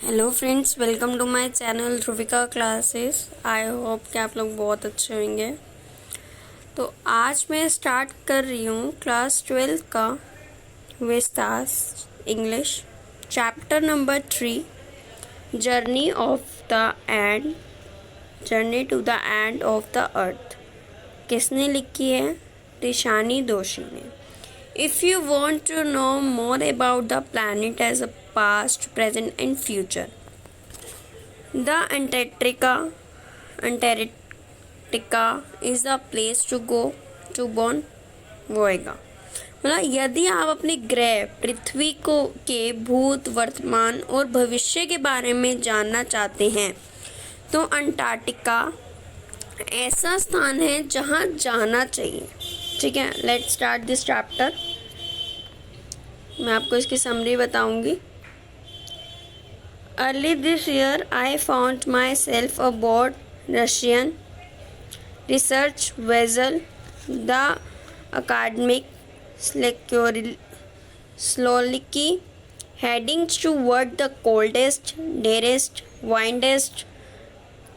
Hello friends, welcome to my channel Dhruvika classes. I hope कि आप लोग बहुत अच्छे होंगे। तो आज मैं स्टार्ट कर रही हूँ क्लास 12 का विस्तार English chapter number 3 journey to the end of the earth. किसने लिखी है? तिशानी दोशी ने। If you want to know more about the planet as a past, present and future, the Antarctica is the place to go to born होएगा। मतलब यदि आप अपने ग्रह पृथ्वी को के भूत, वर्तमान और भविष्य के बारे में जानना चाहते हैं तो अंटार्कटिका ऐसा स्थान है जहां जाना चाहिए। ठीक है, लेट्स स्टार्ट दिस चैप्टर। मैं आपको इसकी समरी बताऊंगी। Early this year I found my self aboard Russian research vessel the Akademik Shokalskiy heading toward the coldest, driest, windiest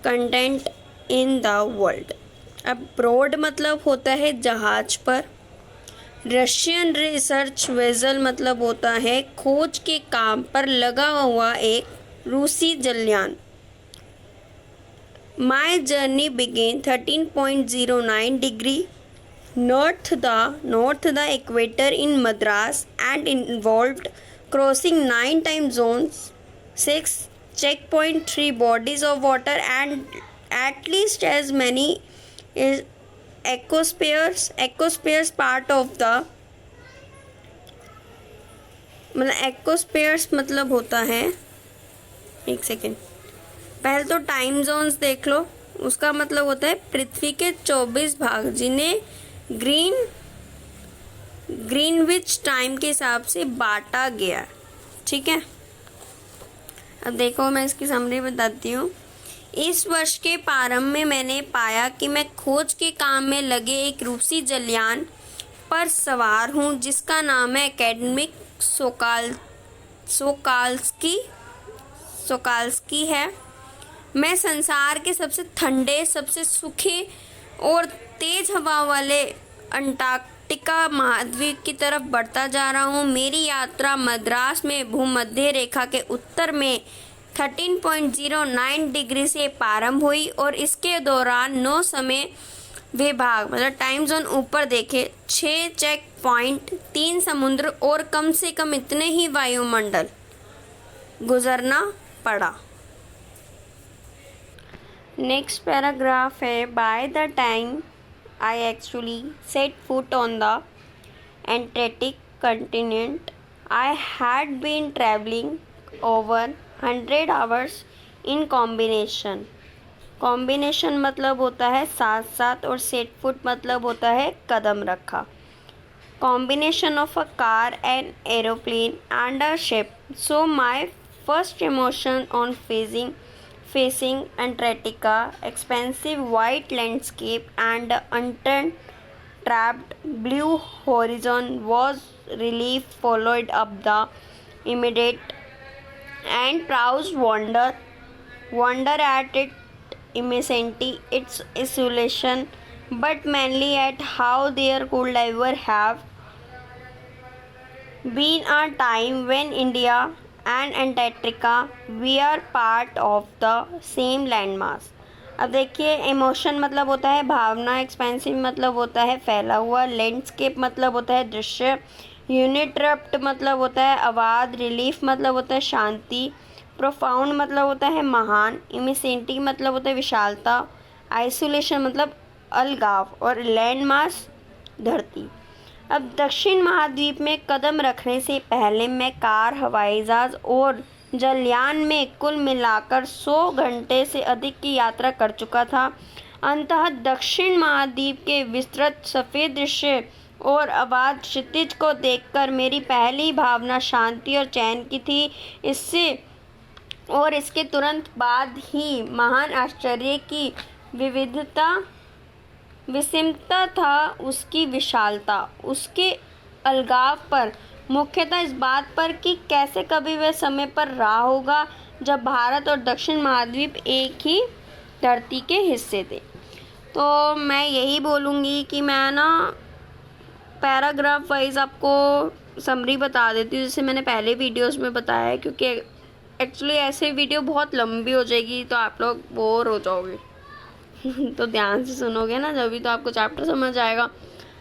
continent in the world. Aboard मतलब होता है जहाज पर। Russian research vessel मतलब होता है खोज के काम पर लगा हुआ एक रूसी जलयान। My journey began 13.09 degree north the equator in Madras and involved crossing 9 time zones, 6 checkpoint, 3 bodies of water and at least as many is ecospheres part of the ecospheres मतलब होता है, एक सेकेंड, पहले तो टाइम जोन्स देख लो। उसका मतलब होता है पृथ्वी के 24 भाग जिन्हें ग्रीनविच टाइम के हिसाब से बांटा गया। ठीक है, अब देखो मैं इसकी समरी बताती हूँ। इस वर्ष के प्रारंभ में मैंने पाया कि मैं खोज के काम में लगे एक रूसी जलयान पर सवार हूँ जिसका नाम है एकेडमिक सोकाल्स्की है। मैं संसार के सबसे ठंडे, सबसे सूखे और तेज हवा वाले अंटार्कटिका महाद्वीप की तरफ बढ़ता जा रहा हूँ। मेरी यात्रा मद्रास में भूमध्य रेखा के उत्तर में 13.09 डिग्री से प्रारंभ हुई और इसके दौरान 9 समय विभाग मतलब टाइम जोन ऊपर देखे, 6 चेक पॉइंट, 3 समुद्र और कम से कम इतने ही वायुमंडल गुजरना पड़ा। नेक्स्ट पैराग्राफ है, by the time I actually set foot on the Antarctic continent I had been travelling over 100 hours in combination मतलब होता है साथ साथ और सेट फुट मतलब होता है कदम रखा। Combination of a car and aeroplane and a ship. So my first emotion on facing Antarctica, expansive white landscape and untrapped blue horizon was relief, followed up the immediate and proud wonder at its immensity, its isolation, but mainly at how there could ever have been a time when India and Antarctica were part of the same landmass। अब देखिए, emotion मतलब होता है भावना, expensive मतलब होता है फैला हुआ, लैंडस्केप मतलब होता है दृश्य, यूनिट्रप्ट मतलब होता है आवाज़, रिलीफ मतलब होता है शांति, प्रोफाउंड मतलब होता है महान, इमिसेंटी मतलब होता है विशालता, आइसोलेशन मतलब अलगाव और लैंड मास धरती। अब दक्षिण महाद्वीप में कदम रखने से पहले मैं कार, हवाई जहाज और जलयान में कुल मिलाकर 100 घंटे से अधिक की यात्रा कर चुका था। अंततः दक्षिण महाद्वीप के विस्तृत सफ़ेद दृश्य और आबाद क्षितिज को देखकर मेरी पहली भावना शांति और चैन की थी। इसके तुरंत बाद ही महान आश्चर्य की विषमता था उसकी विशालता। उसके अलगाव पर मुख्यतः इस बात पर कि कैसे कभी वह समय पर रहा होगा जब भारत और दक्षिण महाद्वीप एक ही धरती के हिस्से थे। तो मैं यही बोलूँगी कि मैं ना पैराग्राफ वाइज आपको समरी बता देती हूँ, जैसे मैंने पहले वीडियोस में बताया है, क्योंकि एक्चुअली ऐसे वीडियो बहुत लंबी हो जाएगी तो आप लोग बोर हो जाओगे तो ध्यान से सुनोगे ना जब भी, तो आपको चैप्टर समझ आएगा।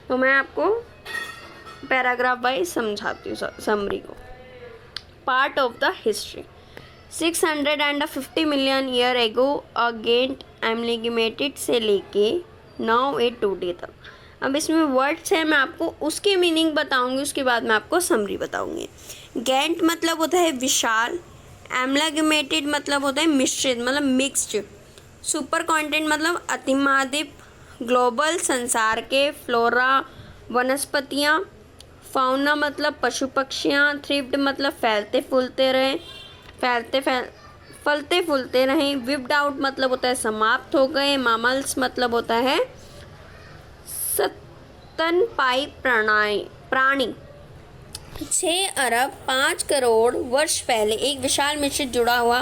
तो मैं आपको पैराग्राफ वाइज समझाती हूँ समरी को। Part of the history 650 million year ago a giant एमलिगमेटेड से लेके नाउ ए टुडे तक। अब इसमें वर्ड्स है, मैं आपको उसकी मीनिंग बताऊंगी, उसके बाद मैं आपको समरी बताऊंगी। गेंट मतलब होता है विशाल, एमलागमेटेड मतलब होता है मिश्रित मतलब मिक्स्ड, सुपर कॉन्टिनेंट मतलब अतिमहाद्वीप, ग्लोबल संसार के, फ्लोरा वनस्पतियाँ, फाउना मतलब पशु पक्षियाँ, थ्रिफ्ट मतलब फलते फूलते रहें, विप्ड आउट मतलब होता है समाप्त हो गए, मामल्स मतलब होता है स्तनपायी प्राणी। 6 अरब 5 करोड़ वर्ष पहले एक विशाल मिश्रित जुड़ा हुआ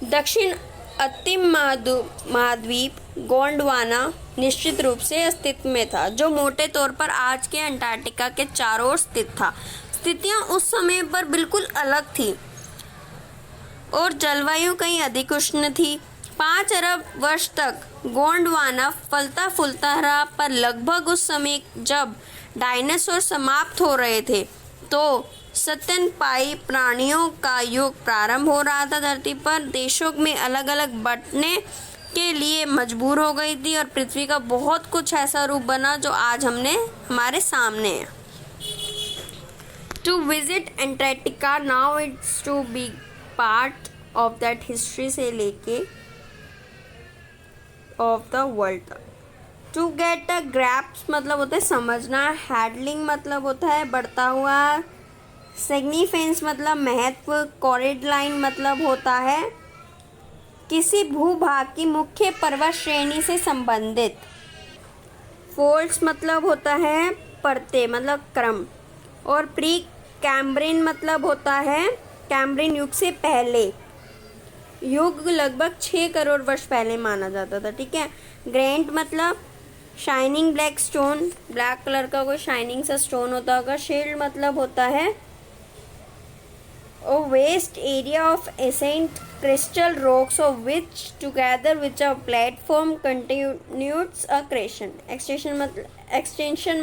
दक्षिण अंतिम महाद्वीप गोंडवाना निश्चित रूप से अस्तित्व में था, जो मोटे तौर पर आज के अंटार्कटिका के चारों ओर स्थित था। स्थितियां उस समय पर बिल्कुल अलग थी और जलवायु कहीं अधिक उष्ण थी। 5 अरब वर्ष तक गोंडवाना फलता फूलता रहा, पर लगभग उस समय जब डायनासोर समाप्त हो रहे थे तो स्तनपायी प्राणियों का युग प्रारंभ हो रहा था। धरती पर देशों में अलग अलग बंटने के लिए मजबूर हो गई थी और पृथ्वी का बहुत कुछ ऐसा रूप बना जो आज हमारे सामने है। To visit Antarctica now it's to be part of that history से लेके ऑफ द वर्ल्ड तक। टू गेट अ ग्रैप्स मतलब होता है समझना, हैंडलिंग मतलब होता है बढ़ता हुआ, सिग्निफिकेंस मतलब महत्व, कॉरिड लाइन मतलब होता है किसी भूभाग की मुख्य पर्वत श्रेणी से संबंधित, फोल्ड्स मतलब होता है परते मतलब क्रम, और प्री कैम्ब्रियन मतलब होता है कैम्ब्रियन युग से पहले, युग लगभग 6 करोड़ वर्ष पहले माना जाता था। ठीक है। ग्रेंट मतलब shining black stone, black colour का कोई शाइनिंग सा स्टोन होता होगा। शील्ड मतलब होता है a vast area of ancient crystal rocks of which together with a platform continues a creation. extension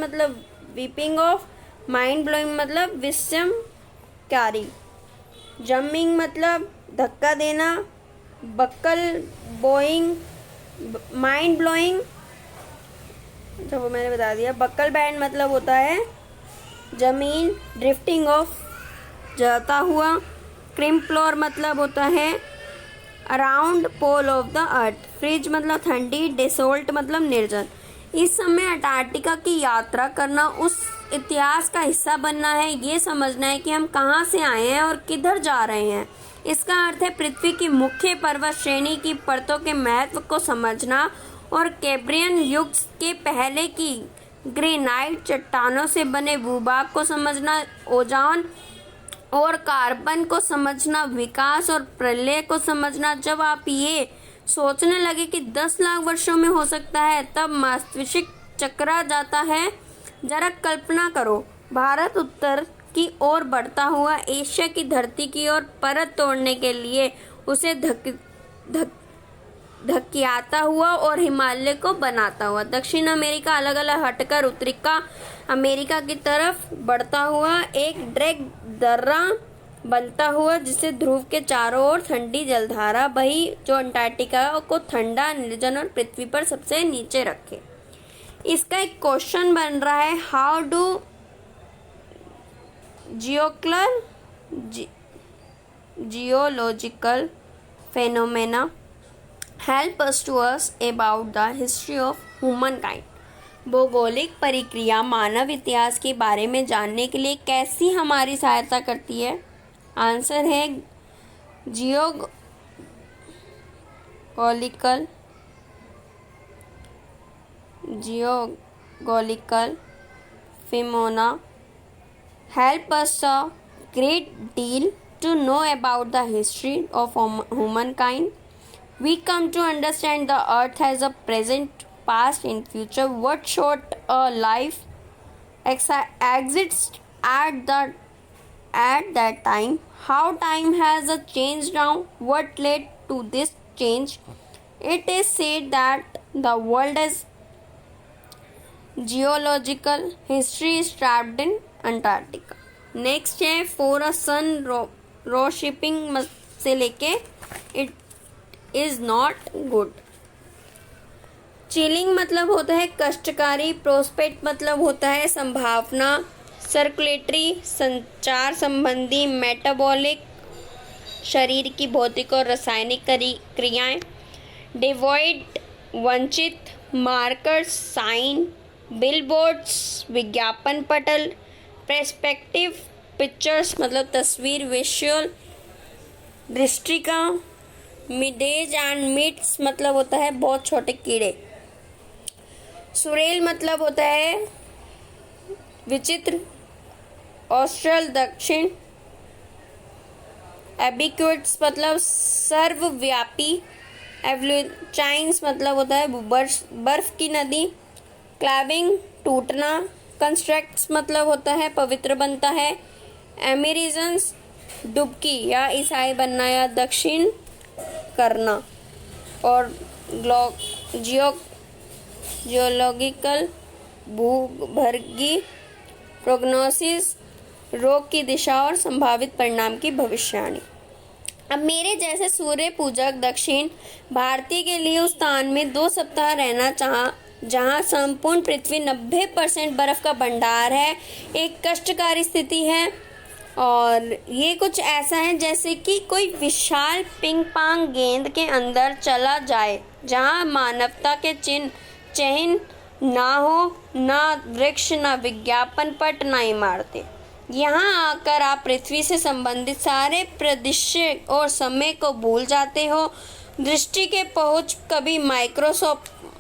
मतलब weeping of, mind blowing मतलब विस्मयकारी, जम्मिंग मतलब धक्का देना, बक्कल बोइंग माइंड ब्लोइंग, तो वो मैंने बता दिया। बक्कल बैंड मतलब होता है जमीन, ड्रिफ्टिंग ऑफ जाता हुआ, क्रिम्प्लोर मतलब होता है around pole of the earth, frigid मतलब ठंडी, डेसोल्ट मतलब निर्जन। इस समय अंटार्कटिका की यात्रा करना, उस इतिहास का हिस्सा बनना है, ये समझना है कि हम कहाँ से आए हैं और किधर जा रहे हैं। इसका अर्थ है पृथ्वी की मुख्य पर्वत श्रेणी की परतों के महत्व को समझना और कैम्ब्रियन युग के पहले की ग्रेनाइट चट्टानों से बने भूभाग को समझना, ओजोन और कार्बन को समझना, विकास और प्रलय को समझना। जब आप ये सोचने लगे कि 10 लाख वर्षों में हो सकता है, तब मस्तिष्क चकरा जाता है। जरा कल्पना करो, भारत उत्तर की ओर बढ़ता हुआ, एशिया की धरती की ओर परत तोड़ने के लिए उसे धकियाता हुआ और हिमालय को बनाता हुआ, दक्षिण अमेरिका अलग अलग हटकर उत्तरी अमेरिका की तरफ बढ़ता हुआ, एक ड्रैग दर्रा बनता हुआ जिसे ध्रुव के चारों ओर ठंडी जलधारा बही, जो अंटार्कटिका को ठंडा, निर्जन और पृथ्वी पर सबसे नीचे रखे। इसका एक क्वेश्चन बन रहा है, how do geological phenomena help us to us about the history of human kind. भौगोलिक प्रक्रिया मानव इतिहास के बारे में जानने के लिए कैसी हमारी सहायता करती है? आंसर है geological phenomena help us a great deal to know about the history of humankind. We come to understand the earth has a present, past, and future. What sort of life exists at that time? How time has changed now? What led to this change? It is said that the world has geological history is trapped in Antarctica. Next है for a sun row shipping से लेके it is not good. Chilling मतलब होता है कष्टकारी. Prospect मतलब होता है संभावना. सर्कुलेटरी संचार संबंधी. मेटाबॉलिक शरीर की भौतिक और रासायनिक क्रियाएं. डिवॉइड वंचित. Markers sign. बिलबोर्ड्स विज्ञापन पटल. पर्सपेक्टिव पिक्चर्स मतलब तस्वीर विजुअल. दृष्टिका. मिडेज एंड मिट्स मतलब होता है बहुत छोटे कीड़े. सुरेल मतलब होता है विचित्र. ऑस्ट्रल दक्षिण. एबिक्विट्स मतलब सर्वव्यापी. एवलुचाइंस मतलब होता है बर्फ की नदी. क्लैविंग टूटना. कंस्ट्रक्ट्स मतलब होता है पवित्र बनता है. एमेरिजन्स डुबकी या ईसाई बनना या दक्षिण करना. और जियोलॉजिकल भूगर्भीय. प्रोग्नोसिस रोग की दिशा और संभावित परिणाम की भविष्यवाणी. अब मेरे जैसे सूर्य पूजक दक्षिण भारतीय के लिए उस स्थान में 2 सप्ताह रहना जहां संपूर्ण पृथ्वी 90% बर्फ का भंडार है एक कष्टकारी स्थिति है. और ये कुछ ऐसा है जैसे कि कोई विशाल पिंग पांग गेंद के अंदर चला जाए जहां मानवता के चिन्ह ना हो, ना वृक्ष, ना विज्ञापन पट, ना इमारतें. यहाँ आकर आप पृथ्वी से संबंधित सारे परिदृश्य और समय को भूल जाते हो. दृष्टि के पहुँच कभी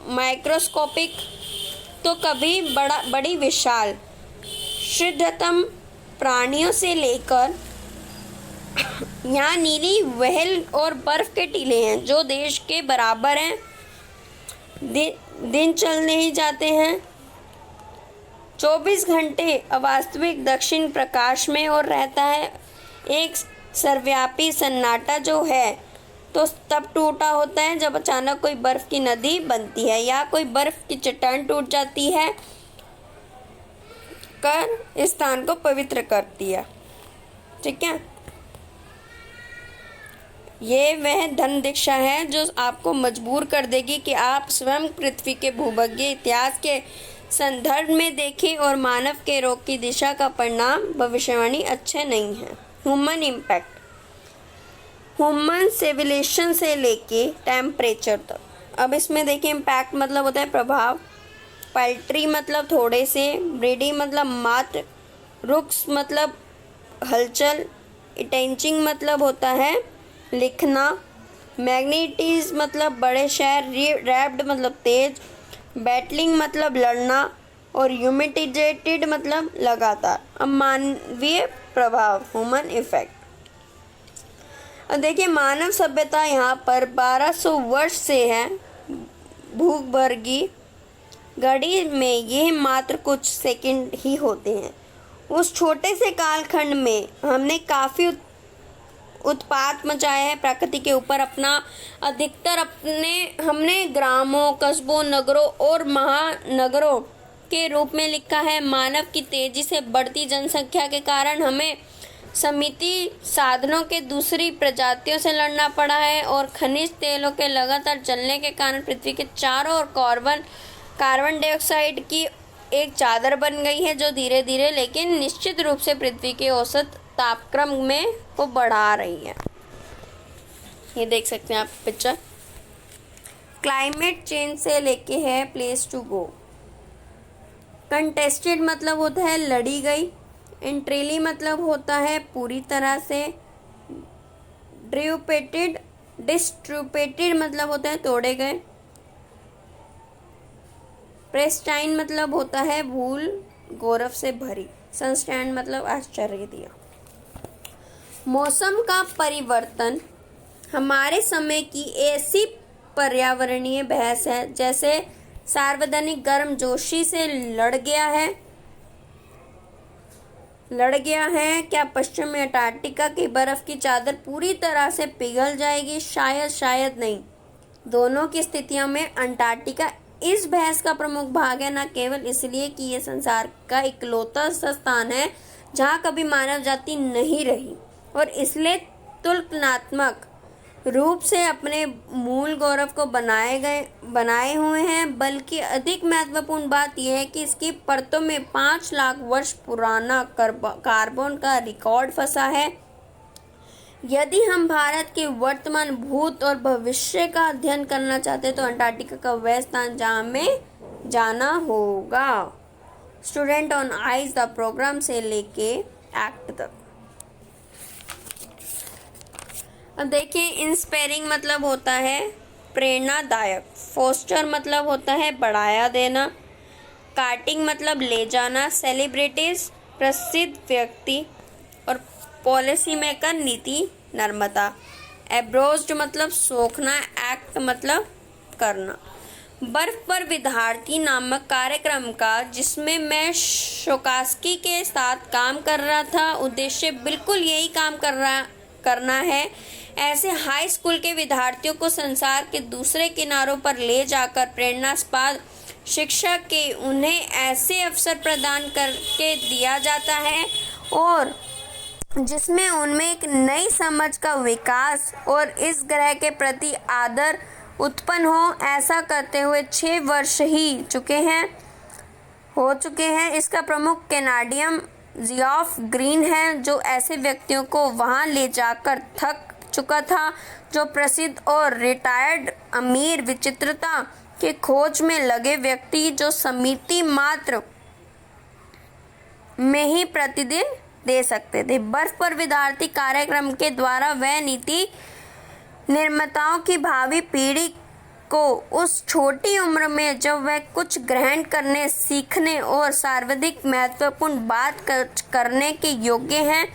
माइक्रोस्कोपिक तो कभी बड़ी विशाल. शुद्धतम प्राणियों से लेकर यहाँ नीली व्हेल और बर्फ के टीले हैं जो देश के बराबर हैं. दिन चलने ही जाते हैं. 24 घंटे अवास्तविक दक्षिण प्रकाश में और रहता है एक सर्वव्यापी सन्नाटा जो है तो तब टूटा होता है जब अचानक कोई बर्फ की नदी बनती है या कोई बर्फ की चट्टान टूट जाती है कर इस स्थान को पवित्र करती है. ठीक है, ये वह धन दीक्षा है जो आपको मजबूर कर देगी कि आप स्वयं पृथ्वी के भूभागीय इतिहास के संदर्भ में देखें और मानव के रोग की दिशा का परिणाम भविष्यवाणी अच्छे नहीं है. Human impact. ह्यूमन सिविलाइजेशन से लेके टेम्परेचर तक. अब इसमें देखिए इम्पैक्ट मतलब होता है प्रभाव. पल्ट्री मतलब थोड़े से. ब्रीडिंग मतलब मात्र. रुक्स मतलब हलचल. इटेंचिंग मतलब होता है लिखना. मैग्नेटिज मतलब बड़े शहर. रैप्ड मतलब तेज. बैटलिंग मतलब लड़ना. और ह्यूमिडिटेटेड मतलब लगातार. अब मानवीय प्रभाव ह्यूमन इफेक्ट. अब देखिए मानव सभ्यता यहाँ पर 1200 वर्ष से है. भूगर्भीय घड़ी में ये मात्र कुछ सेकंड ही होते हैं. उस छोटे से कालखंड में हमने काफ़ी उत्पात मचाया है प्रकृति के ऊपर. अपना अधिकतर हमने ग्रामों, कस्बों, नगरों और महानगरों के रूप में लिखा है. मानव की तेजी से बढ़ती जनसंख्या के कारण हमें सीमित साधनों के दूसरी प्रजातियों से लड़ना पड़ा है और खनिज तेलों के लगातार जलने के कारण पृथ्वी के चारों ओर कार्बन डाइऑक्साइड की एक चादर बन गई है जो धीरे धीरे लेकिन निश्चित रूप से पृथ्वी के औसत तापक्रम में को बढ़ा रही है. ये देख सकते हैं आप पिक्चर. क्लाइमेट चेंज से लेके है प्लेस टू गो. कंटेस्टेड मतलब होता है लड़ी गई. इंट्रेली मतलब होता है पूरी तरह से. डिस्ट्रूपेटेड मतलब होता है तोड़े गए. प्रेस्टाइन मतलब होता है भूल गौरव से भरी. सनस्टैंड मतलब आश्चर्य दिया। मौसम का परिवर्तन हमारे समय की ऐसी पर्यावरणीय बहस है जैसे सार्वजनिक गर्मजोशी से लड़ गया है। क्या पश्चिम में अंटार्कटिका की बर्फ की चादर पूरी तरह से पिघल जाएगी? शायद नहीं। दोनों की स्थितियों में अंटार्कटिका इस बहस का प्रमुख भाग है, न केवल इसलिए कि यह संसार का इकलौता स्थान है जहां कभी मानव जाति नहीं रही और इसलिए तुलनात्मक रूप से अपने मूल गौरव को बनाए हुए हैं, बल्कि अधिक महत्वपूर्ण बात यह है कि इसकी परतों में 5 लाख वर्ष पुराना कार्बन का रिकॉर्ड फंसा है। यदि हम भारत के वर्तमान, भूत और भविष्य का अध्ययन करना चाहते हैं तो अंटार्कटिका का वह स्थान जहां हमें जाना होगा। Student on ice the programme से लेके एक्ट तक। अब देखिए, इंस्पायरिंग मतलब होता है प्रेरणादायक, फोस्टर मतलब होता है बढ़ाया देना, कार्टिंग मतलब ले जाना, सेलिब्रिटीज प्रसिद्ध व्यक्ति और पॉलिसी मेकर नीति निर्माता, एब्रोज्ड मतलब सोखना, एक्ट मतलब करना। बर्फ पर विद्यार्थी नामक कार्यक्रम का जिसमें मैं शोकास्की के साथ काम कर रहा था, उद्देश्य बिल्कुल यही काम करना है। ऐसे हाई स्कूल के विद्यार्थियों को संसार के दूसरे किनारों पर ले जाकर प्रेरणास्पद शिक्षा के उन्हें ऐसे अवसर प्रदान करके दिया जाता है और जिसमें उनमें एक नई समझ का विकास और इस ग्रह के प्रति आदर उत्पन्न हो। ऐसा करते हुए 6 वर्ष हो चुके हैं। इसका प्रमुख कैनेडियन जियोफ ग्रीन है, जो ऐसे व्यक्तियों को वहां ले जाकर थक चुका था जो प्रसिद्ध और रिटायर्ड अमीर विचित्रता के खोज में लगे व्यक्ति जो समिति मात्र में ही प्रतिदिन दे सकते थे। बर्फ पर विद्यार्थी कार्यक्रम के द्वारा वह नीति निर्माताओं की भावी पीढ़ी को उस छोटी उम्र में जब वह कुछ ग्रहण करने, सीखने और सर्वाधिक महत्वपूर्ण बात करने के योग्य हैं,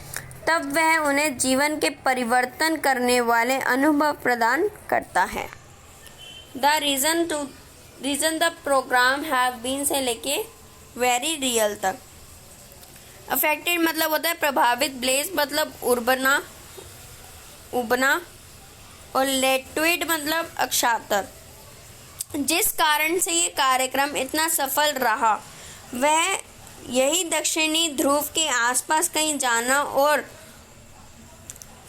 तब वह उन्हें जीवन के परिवर्तन करने वाले अनुभव प्रदान करता है। The reason the programme have been से लेके वेरी रियल तक। अफेक्टेड मतलब होता है प्रभावित, ब्लेज मतलब उबना और लेट्विड मतलब अक्षातर। जिस कारण से ये कार्यक्रम इतना सफल रहा वह यही दक्षिणी ध्रुव के आसपास कहीं जाना और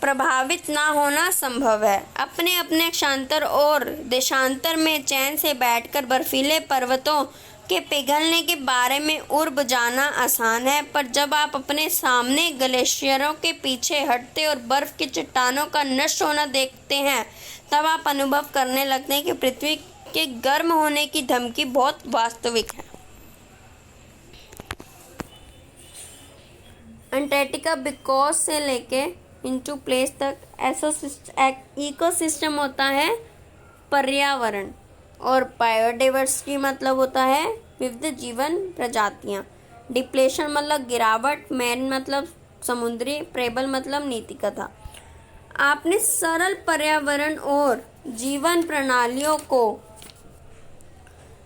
प्रभावित ना होना संभव है। अपने अपने अक्षांतर और देशांतर में चैन से बैठकर बर्फीले पर्वतों के पिघलने के बारे में उर्ब जाना आसान है, पर जब आप अपने सामने ग्लेशियरों के पीछे हटते और बर्फ की चट्टानों का नष्ट होना देखते हैं, तब आप अनुभव करने लगते हैं कि पृथ्वी के गर्म होने की धमकी बहुत वास्तविक है। अंटार्कटिका बिकॉज से लेके इनटू प्लेस तक इकोसिस्टम होता है पर्यावरण और बायोडाइवर्सिटी मतलब होता है विविध जीवन प्रजातियां। डिप्लेशन मतलब गिरावट, मैन मतलब समुद्री, प्रेबल मतलब नीति कथा। आपने सरल पर्यावरण और जीवन प्रणालियों को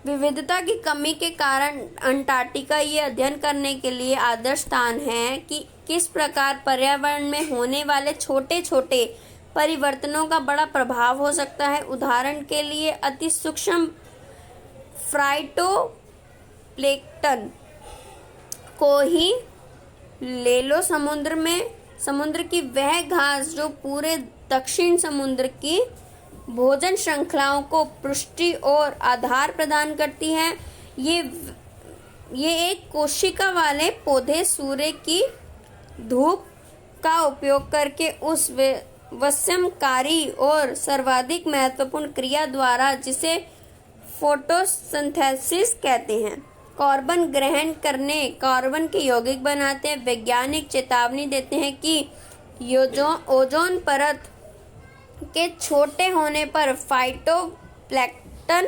विविधता की कमी के कारण अंटार्कटिका ये अध्ययन करने के लिए आदर्श स्थान है कि किस प्रकार पर्यावरण में होने वाले छोटे छोटे परिवर्तनों का बड़ा प्रभाव हो सकता है। उदाहरण के लिए अति सूक्ष्म फाइटोप्लैंक्टन को ही ले लो। समुद्र की वह घास जो पूरे दक्षिण समुद्र की भोजन श्रृंखलाओं को पुष्टि और आधार प्रदान करती है। ये एक कोशिका वाले पौधे सूर्य की धूप का उपयोग करके उस वश्यमकारी और सर्वाधिक महत्वपूर्ण क्रिया द्वारा, जिसे फोटोसिंथेसिस कहते हैं, कार्बन ग्रहण करने कार्बन के यौगिक बनाते हैं। वैज्ञानिक चेतावनी देते हैं कि ओजोन परत के छोटे होने पर फाइटोप्लैंक्टन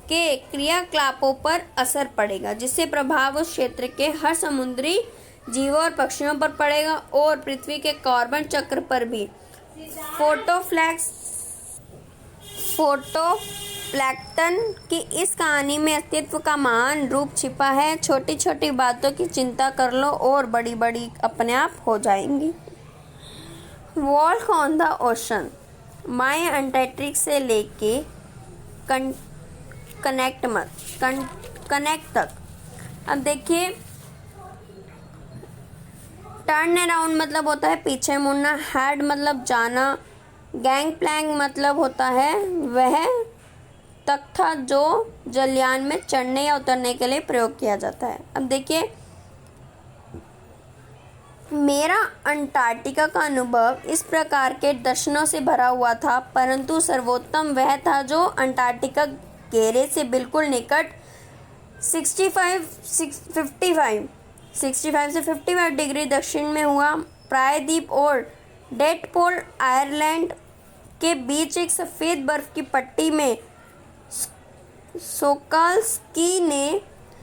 के क्रियाकलापों पर असर पड़ेगा, जिससे प्रभाव उस क्षेत्र के हर समुद्री जीवों और पक्षियों पर पड़ेगा और पृथ्वी के कार्बन चक्र पर भी। फोटोप्लैंक्टन की इस कहानी में अस्तित्व का महान रूप छिपा है। छोटी छोटी बातों की चिंता कर लो और बड़ी बड़ी अपने आप हो जाएंगी। Walk on the ocean, my Antarctic से लेके कनेक्ट तक। अब देखिए, टर्न अराउंड मतलब होता है पीछे मुड़ना, हेड मतलब जाना, गैंग प्लैंक मतलब होता है वह तख्ता जो जलयान में चढ़ने या उतरने के लिए प्रयोग किया जाता है। अब देखिए, मेरा अंटार्कटिका का अनुभव इस प्रकार के दर्शनों से भरा हुआ था, परंतु सर्वोत्तम वह था जो अंटार्कटिका घेरे से बिल्कुल निकट 65 से 55 डिग्री दक्षिण में हुआ। प्रायद्वीप और डेड पोल आयरलैंड के बीच एक सफ़ेद बर्फ की पट्टी में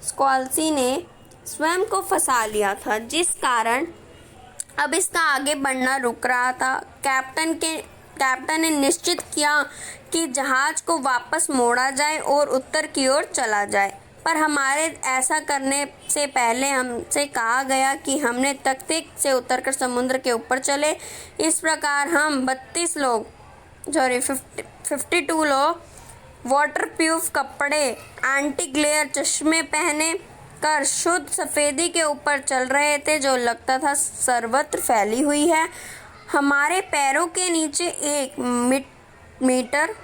स्क्वाल्सी ने स्वयं को फंसा लिया था, जिस कारण अब इसका आगे बढ़ना रुक रहा था। कैप्टन ने निश्चित किया कि जहाज को वापस मोड़ा जाए और उत्तर की ओर चला जाए, पर हमारे ऐसा करने से पहले हमसे कहा गया कि हमने तख्ते से उतरकर समुद्र के ऊपर चले। इस प्रकार हम 52 लोग वाटरप्रूफ कपड़े, एंटी ग्लेयर चश्मे पहने कर शुद्ध सफ़ेदी के ऊपर चल रहे थे, जो लगता था सर्वत्र फैली हुई है। हमारे पैरों के नीचे 1 मीटर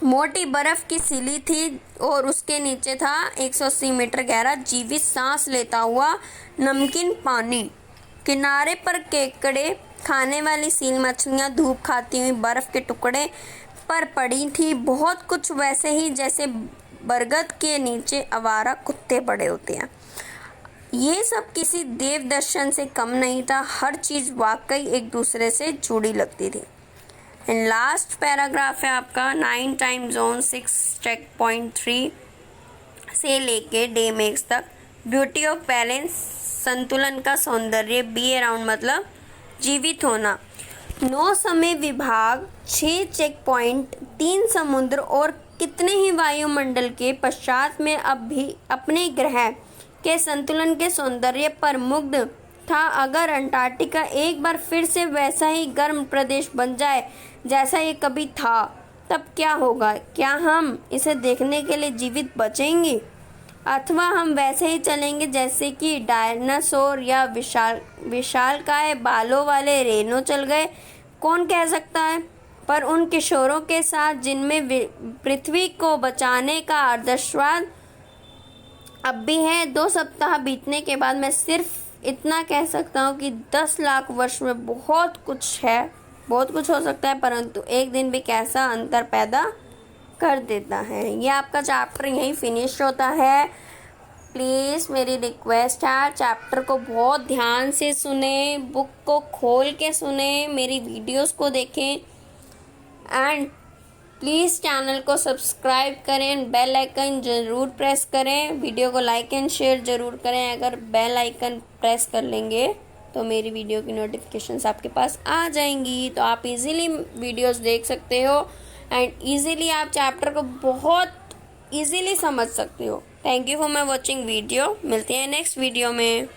मोटी बर्फ की सिली थी और उसके नीचे था 180 मीटर गहरा जीवित सांस लेता हुआ नमकीन पानी। किनारे पर केकड़े खाने वाली सील मछलियां धूप खाती हुई बर्फ के टुकड़े पर पड़ी थी, बहुत कुछ वैसे ही जैसे बरगद के नीचे आवारा कुत्ते पड़े होते हैं। ये सब किसी देव दर्शन से कम नहीं था। हर चीज़ वाकई एक दूसरे से जुड़ी लगती थी। एंड लास्ट पैराग्राफ है आपका 9 टाइम जोन 6 चेक पॉइंट 3 से लेके डे मेक्स तक। ब्यूटी ऑफ बैलेंस, संतुलन का सौंदर्य। बी अराउंड मतलब जीवित होना। 9 समय विभाग, 6 चेक पॉइंट, 3 समुद्र और कितने ही वायुमंडल के पश्चात में अब भी अपने ग्रह के संतुलन के सौंदर्य पर मुग्ध था। अगर अंटार्कटिका एक बार फिर से वैसा ही गर्म प्रदेश बन जाए जैसा ये कभी था, तब क्या होगा? क्या हम इसे देखने के लिए जीवित बचेंगे, अथवा हम वैसे ही चलेंगे जैसे कि डायनासोर या विशालकाय बालों वाले रेनो चल गए? कौन कह सकता है। पर उन किशोरों के साथ जिनमें पृथ्वी को बचाने का आदर्शवाद अब भी है। 2 सप्ताह बीतने के बाद मैं सिर्फ इतना कह सकता हूँ कि 10 लाख वर्ष में बहुत कुछ हो सकता है, परंतु एक दिन भी कैसा अंतर पैदा कर देता है। ये आपका चैप्टर यहीं फिनिश होता है। प्लीज़ मेरी रिक्वेस्ट है, चैप्टर को बहुत ध्यान से सुने, बुक को खोल के सुने, मेरी वीडियोस को देखें एंड प्लीज़ चैनल को सब्सक्राइब करें, बेल आइकन ज़रूर प्रेस करें, वीडियो को लाइक एंड शेयर ज़रूर करें। अगर बेल आइकन प्रेस कर लेंगे तो मेरी वीडियो की नोटिफिकेशंस आपके पास आ जाएंगी, तो आप इजीली वीडियोस देख सकते हो एंड इजीली आप चैप्टर को बहुत इजीली समझ सकते हो। Thank you for my watching video. मिलते हैं नेक्स्ट वीडियो में।